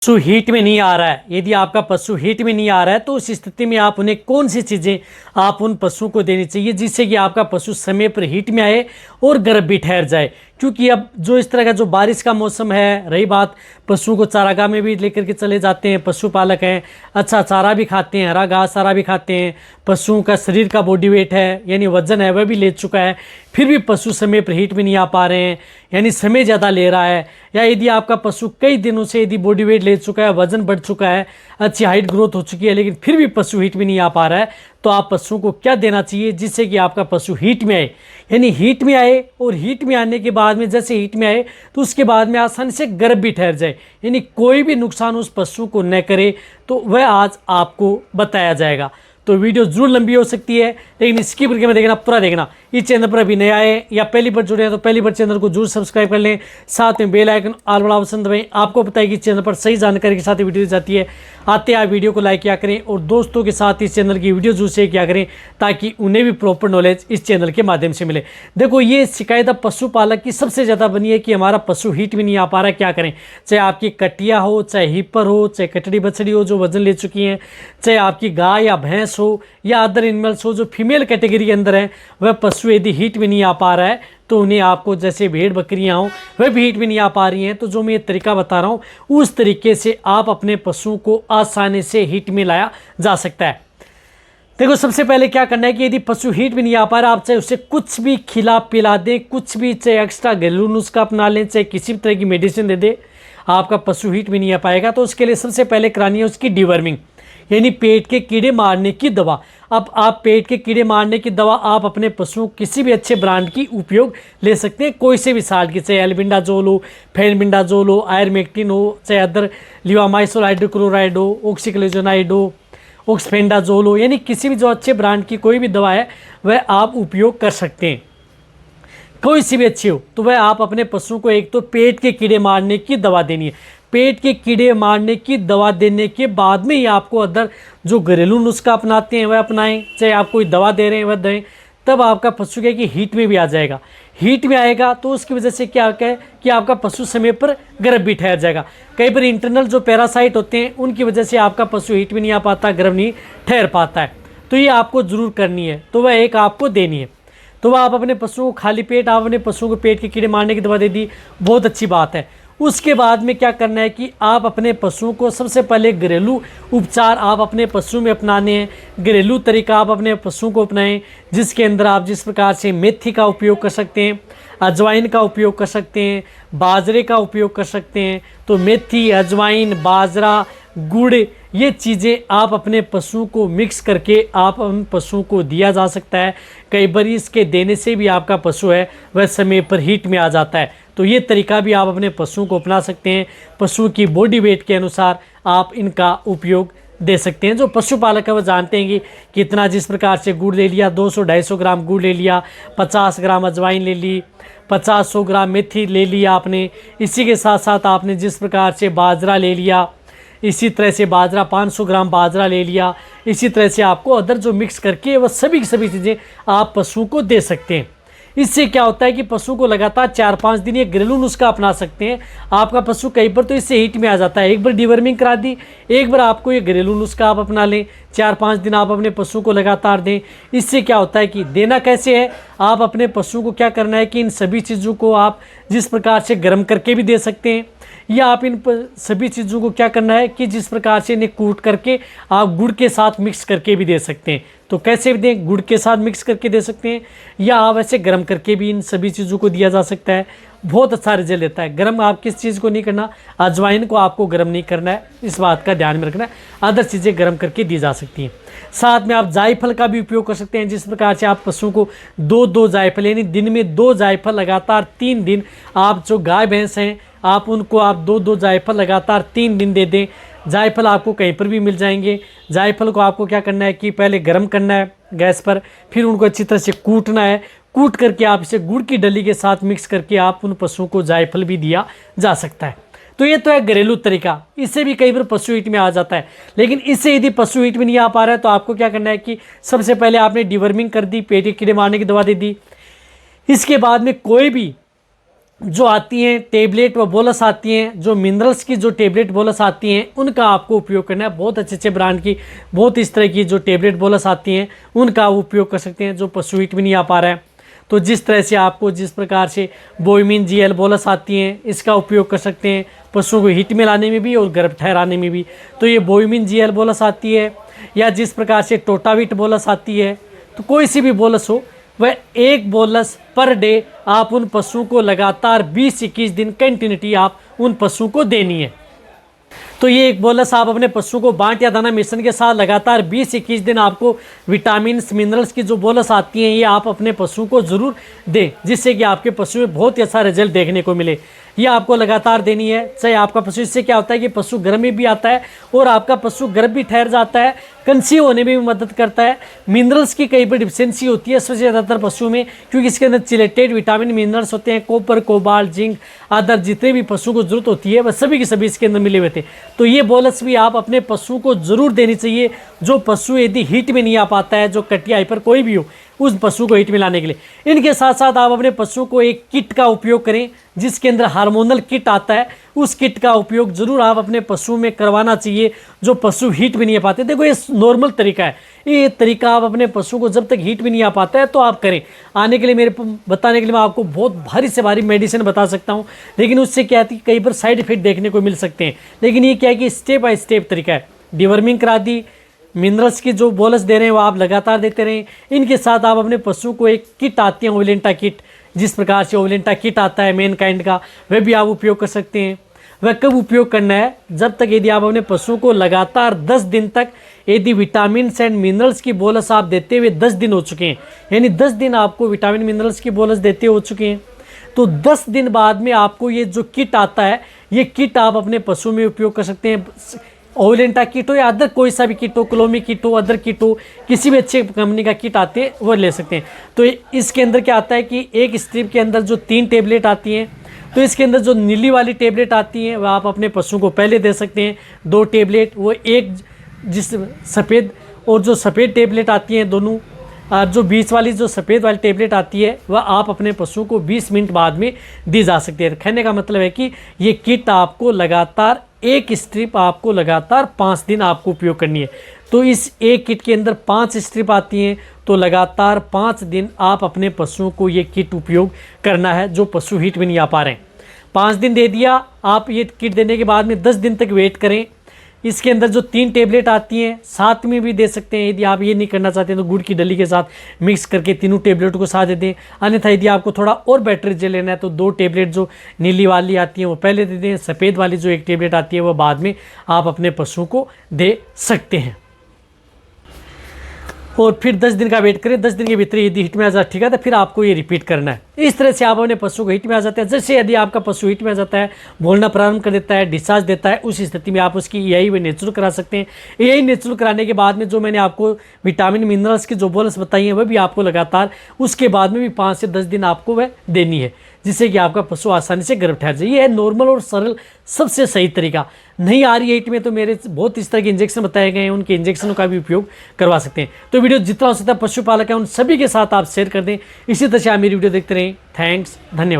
पशु हीट में नहीं आ रहा है। यदि आपका पशु हीट में नहीं आ रहा है तो उस स्थिति में आप उन्हें कौन सी चीज़ें आप उन पशुओं को देनी चाहिए जिससे कि आपका पशु समय पर हीट में आए और गर्भ भी ठहर जाए। क्योंकि अब जो इस तरह का जो बारिश का मौसम है, रही बात पशुओं को चारागाह में भी लेकर के चले जाते हैं, पशुपालक हैं, अच्छा चारा भी खाते हैं, हरा घास चारा भी खाते हैं, पशुओं का शरीर का बॉडी वेट है यानी वजन है वह भी ले चुका है, फिर भी पशु समय पर हीट में नहीं आ पा रहे हैं यानी समय ज़्यादा ले रहा है। या यदि आपका पशु कई दिनों से यदि बॉडी वेट ले चुका है, वजन बढ़ चुका है, अच्छी हाइट ग्रोथ हो चुकी है, लेकिन फिर भी पशु हीट में नहीं आ पा रहा है, तो आप पशुओं को क्या देना चाहिए जिससे कि आपका पशु हीट में आए। यानी हीट में आए और हीट में आने के बाद में जैसे हीट में आए तो उसके बाद में आसानी से गर्भ भी ठहर जाए, यानी कोई भी नुकसान उस पशु को न करे, तो वह आज आपको बताया जाएगा। तो वीडियो जरूर लंबी हो सकती है लेकिन स्किप करके मत देखना, पूरा देखना। इस चैनल पर अभी नया है या पहली बार जुड़े हैं तो पहली बार चैनल को जरूर सब्सक्राइब कर लें, साथ में बेल आइकन ऑल वाला ऑप्शन दबाएं। आपको पता है कि चैनल पर सही जानकारी के साथ ही वीडियो दी जाती है। आते आप वीडियो को लाइक किया करें और दोस्तों के साथ इस चैनल की वीडियो जरूर शेयर किया करें ताकि उन्हें भी प्रॉपर नॉलेज इस चैनल के माध्यम से मिले। देखो, ये शिकायत अब पशुपालक की सबसे ज़्यादा बनी है कि हमारा पशु हीट में नहीं आ पा रहा है, क्या करें। चाहे आपकी कटिया हो, चाहे हिपर हो, चाहे कटड़ी बछड़ी हो जो वजन ले चुकी हैं, चाहे आपकी गाय या भैंस हो या अदर एनिमल्स हो जो फीमेल कैटेगरी के अंदर है, वह पशु यदि हीट में नहीं आ पा रहा है तो उन्हें आपको, जैसे भेड़ बकरियां हों वह भी हीट में नहीं आ पा रही हैं, तो जो मैं ये तरीका बता रहा हूं उस तरीके से आप अपने पशु को आसानी से हीट में लाया जा सकता है। देखो, सबसे पहले क्या करना है कि यदि पशु हीट में नहीं आ पा रहा, आप चाहे उसे कुछ भी खिला पिला दें, कुछ भी, चाहे एक्स्ट्रा घरेलू नुस्खा अपना लें, चाहे किसी भी तरह की मेडिसिन दे दे, आपका पशु हीट में नहीं आ पाएगा। तो उसके लिए सबसे पहले करानी है उसकी डिवर्मिंग, यानी पेट के कीड़े मारने की दवा। अब आप पेट के कीड़े मारने की दवा आप अपने पशुओं किसी भी अच्छे ब्रांड की उपयोग ले सकते हैं, कोई से भी साल्ट की, चाहे एल्बिंडाजोल हो, फेनबिंडाजोल हो, आयरमेक्टिन हो, चाहे अदर लिवामाइसोल हाइड्रोक्लोराइड हो, ऑक्सीक्लोजोनाइड हो, ऑक्सफेंडाजोल हो, यानी किसी भी जो अच्छे ब्रांड की कोई भी दवा है वह आप उपयोग कर सकते हैं। कोई सी भी अच्छी हो तो वह आप अपने पशुओं को एक तो पेट के कीड़े मारने की दवा देनी है। पेट के कीड़े मारने की दवा देने के बाद में ही आपको अदर जो घरेलू नुस्खा अपनाते हैं वह अपनाएं, चाहे आप कोई दवा दे रहे हैं वह दें, तब आपका पशु क्या कि हीट में भी आ जाएगा। हीट में आएगा तो उसकी वजह से क्या है कि आपका पशु समय पर गर्भ भी ठहर जाएगा। कई बार इंटरनल जो पैरासाइट होते हैं उनकी वजह से आपका पशु हीट में नहीं आ पाता, गर्भ नहीं ठहर पाता है, तो ये आपको ज़रूर करनी है, तो वह एक आपको देनी है। तो वह आप अपने पशुओं को खाली पेट आप अपने पशुओं को पेट के कीड़े मारने की दवा दे दी, बहुत अच्छी बात है। उसके बाद में क्या करना है कि आप अपने पशुओं को सबसे पहले घरेलू उपचार आप अपने पशु में अपनाने हैं। घरेलू तरीका आप अपने पशुओं को अपनाएं जिसके अंदर आप जिस प्रकार से मेथी का उपयोग कर सकते हैं, अजवाइन का उपयोग कर सकते हैं, बाजरे का उपयोग कर सकते हैं। तो मेथी, अजवाइन, बाजरा, गुड़, ये चीज़ें आप अपने पशुओं को मिक्स करके आप उन पशुओं को दिया जा सकता है। कई बार इसके देने से भी आपका पशु है वह समय पर हीट में आ जाता है, तो ये तरीका भी आप अपने पशुओं को अपना सकते हैं। पशु की बॉडी वेट के अनुसार आप इनका उपयोग दे सकते हैं। जो पशुपालक है वो जानते हैं कि कितना, जिस प्रकार से गुड़ ले लिया, 200-250 ग्राम गुड़ ले लिया, 50 ग्राम अजवाइन ले ली, 50-100 ग्राम मेथी ले लिया आपने, इसी के साथ साथ आपने जिस प्रकार से बाजरा ले लिया, इसी तरह से बाजरा 500 ग्राम बाजरा ले लिया, इसी तरह से आपको अदर जो मिक्स करके वह सभी चीज़ें आप पशुओं को दे सकते हैं। इससे क्या होता है कि पशु को लगातार 4-5 दिन ये घरेलू नुस्खा अपना सकते हैं। आपका पशु कई बार तो इससे हीट में आ जाता है, एक बार डिवर्मिंग करा दी, एक बार आपको ये घरेलू नुस्खा आप अपना लें, 4-5 दिन आप अपने पशु को लगातार दें। इससे क्या होता है कि देना कैसे है, आप अपने पशु को क्या करना है कि इन सभी चीज़ों को आप जिस प्रकार से गर्म करके भी दे सकते हैं, या आप इन सभी चीज़ों को क्या करना है कि जिस प्रकार से इन्हें कूट करके आप गुड़ के साथ मिक्स करके भी दे सकते हैं। तो कैसे भी दें, गुड़ के साथ मिक्स करके दे सकते हैं या आप ऐसे गर्म करके भी इन सभी चीज़ों को दिया जा सकता है, बहुत अच्छा रिजल्ट देता है। गर्म आप किस चीज़ को नहीं करना, अजवाइन को आपको गर्म नहीं करना है, इस बात का ध्यान में रखना है। अदर चीज़ें गर्म करके दी जा सकती हैं। साथ में आप जायफल का भी उपयोग कर सकते हैं, जिस प्रकार से आप पशुओं को 2-2 जायफल, यानी दिन में 2 जायफल लगातार 3 दिन, आप जो गाय भैंस हैं आप उनको आप 2-2 जायफल लगातार 3 दिन दे दें। जायफल आपको कहीं पर भी मिल जाएंगे। जायफल को आपको क्या करना है कि पहले गर्म करना है गैस पर, फिर उनको अच्छी तरह से कूटना है, कूट करके आप इसे गुड़ की डली के साथ मिक्स करके आप उन पशुओं को जायफल भी दिया जा सकता है। तो ये तो है घरेलू तरीका, इससे भी कई बार पशु हीट में आ जाता है। लेकिन इससे यदि पशु हीट में नहीं आ पा रहा है तो आपको क्या करना है कि सबसे पहले आपने डिवर्मिंग कर दी, पेट के कीड़े मारने की दवा दे दी। इसके बाद में कोई भी जो आती हैं टेबलेट व बोलस आती हैं, जो मिनरल्स की जो टेबलेट बोलस आती हैं, उनका आपको उपयोग करना है। बहुत अच्छे अच्छे ब्रांड की, बहुत इस तरह की जो टेबलेट बोलस आती हैं उनका आप उपयोग कर सकते हैं। जो पशु हिट में नहीं आ पा रहा है तो जिस तरह से आपको जिस प्रकार से बोइमिन जीएल बोलस आती हैं, इसका उपयोग कर सकते हैं पशुओं को हिट में लाने में भी और गर्भ ठहराने में भी। तो ये बोइमिन जीएल बोलस आती है, या जिस प्रकार से टोटाविट बोलस आती है, तो कोई सी भी बोलस हो वह एक बोलस पर डे आप उन पशुओं को लगातार 20-21 दिन कंटिन्यूटी आप उन पशुओं को देनी है। तो ये एक बोलस आप अपने पशुओं को बांट या दाना मिश्रण के साथ लगातार 20-21 दिन आपको विटामिन मिनरल्स की जो बोलस आती हैं ये आप अपने पशुओं को ज़रूर दें, जिससे कि आपके पशु में बहुत ही अच्छा रिजल्ट देखने को मिले। ये आपको लगातार देनी है। चाहे आपका पशु, इससे क्या होता है कि पशु गर्भ में भी आता है और आपका पशु गर्भ भी ठहर जाता है, कंसीव होने में भी मदद करता है। मिनरल्स की कई बार डिफिशियंसी होती है सबसे ज़्यादातर पशुओं में, क्योंकि इसके अंदर चिलेटेड विटामिन मिनरल्स होते हैं, कॉपर, कोबाल्ट, जिंक, अदर जितने भी पशु को जरूरत होती है वह सभी के सभी इसके अंदर मिले हुए थे। तो ये बोलस भी आप अपने पशु को ज़रूर देनी चाहिए। जो पशु यदि हीट में नहीं आ पाता है, जो कटिया हाइपर कोई भी हो, उस पशु को हिट में लाने के लिए इनके साथ साथ आप अपने पशु को एक किट का उपयोग करें, जिसके अंदर हार्मोनल किट आता है। उस किट का उपयोग जरूर आप अपने पशु में करवाना चाहिए जो पशु हीट में नहीं आ पाते। देखो ये नॉर्मल तरीका है, ये तरीका आप अपने पशु को जब तक हीट में नहीं आ पाता है तो आप करें। आने के लिए मेरे बताने के लिए मैं आपको बहुत भारी से भारी मेडिसिन बता सकता हूँ, लेकिन उससे क्या है कि कई बार साइड इफेक्ट देखने को मिल सकते हैं। लेकिन ये क्या है कि स्टेप बाय स्टेप तरीका है। डिवर्मिंग करा दी, मिनरल्स की जो बोलस दे रहे हैं वो आप लगातार देते रहें। इनके साथ आप अपने पशु को एक किट आती है ओवलेंटा किट, जिस प्रकार से ओवलेंटा किट आता है मेन काइंड का, वह भी आप उपयोग कर सकते हैं। वह कब उपयोग करना है? जब तक यदि आप अपने पशु को लगातार 10 दिन तक यदि विटामिन एंड मिनरल्स की बोलस आप देते हुए 10 दिन हो चुके हैं, यानी 10 दिन आपको विटामिन मिनरल्स की बोलस देते हो चुके हैं, तो 10 दिन बाद में आपको ये जो किट आता है, ये किट आप अपने पशु में उपयोग कर सकते हैं। ओवलेंटा किट हो या अदर कोई सा भी किट हो, क्लोमी किट हो, अदर किट हो, किसी भी अच्छे कंपनी का किट आते हैं वो ले सकते हैं। तो इसके अंदर क्या आता है कि एक स्ट्रिप के अंदर जो 3 टेबलेट आती हैं, तो इसके अंदर जो नीली वाली टेबलेट आती हैं वह आप अपने पशु को पहले दे सकते हैं 2 टेबलेट, वो एक जिस सफ़ेद, और जो सफ़ेद टेबलेट आती हैं दोनों, जो बीच वाली जो सफ़ेद वाली टेबलेट आती है वह आप अपने पशु को 20 मिनट बाद में दी जा सकती है। कहने का मतलब है कि ये किट आपको लगातार एक स्ट्रिप आपको लगातार 5 दिन आपको उपयोग करनी है। तो इस एक किट के अंदर 5 स्ट्रिप आती हैं, तो लगातार 5 दिन आप अपने पशुओं को ये किट उपयोग करना है जो पशु हीट में नहीं आ पा रहे हैं। 5 दिन दे दिया, आप ये किट देने के बाद में 10 दिन तक वेट करें। इसके अंदर जो 3 टेबलेट आती हैं साथ में भी दे सकते हैं। यदि आप ये नहीं करना चाहते हैं तो गुड़ की डली के साथ मिक्स करके तीनों टेबलेट को साथ दे दें। अन्यथा यदि आपको थोड़ा और बेटर रिजल्ट लेना है तो 2 टेबलेट जो नीली वाली आती हैं वो पहले दे दें, सफ़ेद वाली जो एक टेबलेट आती है वो बाद में आप अपने पशु को दे सकते हैं। और फिर 10 दिन का वेट करें। 10 दिन के भीतर यदि हिट में आ जाए ठीक है, तो फिर आपको ये रिपीट करना है। इस तरह से आप अपने पशु को हिट में आ जाते हैं। जैसे यदि आपका पशु हिट में आ जाता है, बोलना प्रारंभ कर देता है, डिस्चार्ज देता है, उस स्थिति में आप उसकी EI व नेचुरल करा सकते हैं। EI नेचुरल कराने के बाद में जो मैंने आपको विटामिन मिनरल्स की जो बोलस बताई है वह भी आपको लगातार उसके बाद में भी 5 से 10 दिन आपको वह देनी है, जिससे कि आपका पशु आसानी से गर्भ ठहर जाए। ये है नॉर्मल और सरल सबसे सही तरीका। नहीं आ रही है हिट में तो मेरे बहुत इस तरह के इंजेक्शन बताए गए हैं, उनके इंजेक्शनों का भी उपयोग करवा सकते हैं। तो वीडियो जितना हो सकता है पशुपालक है उन सभी के साथ आप शेयर कर दें। इसी तरह से आप मेरी वीडियो देखते रहें। थैंक्स, धन्यवाद।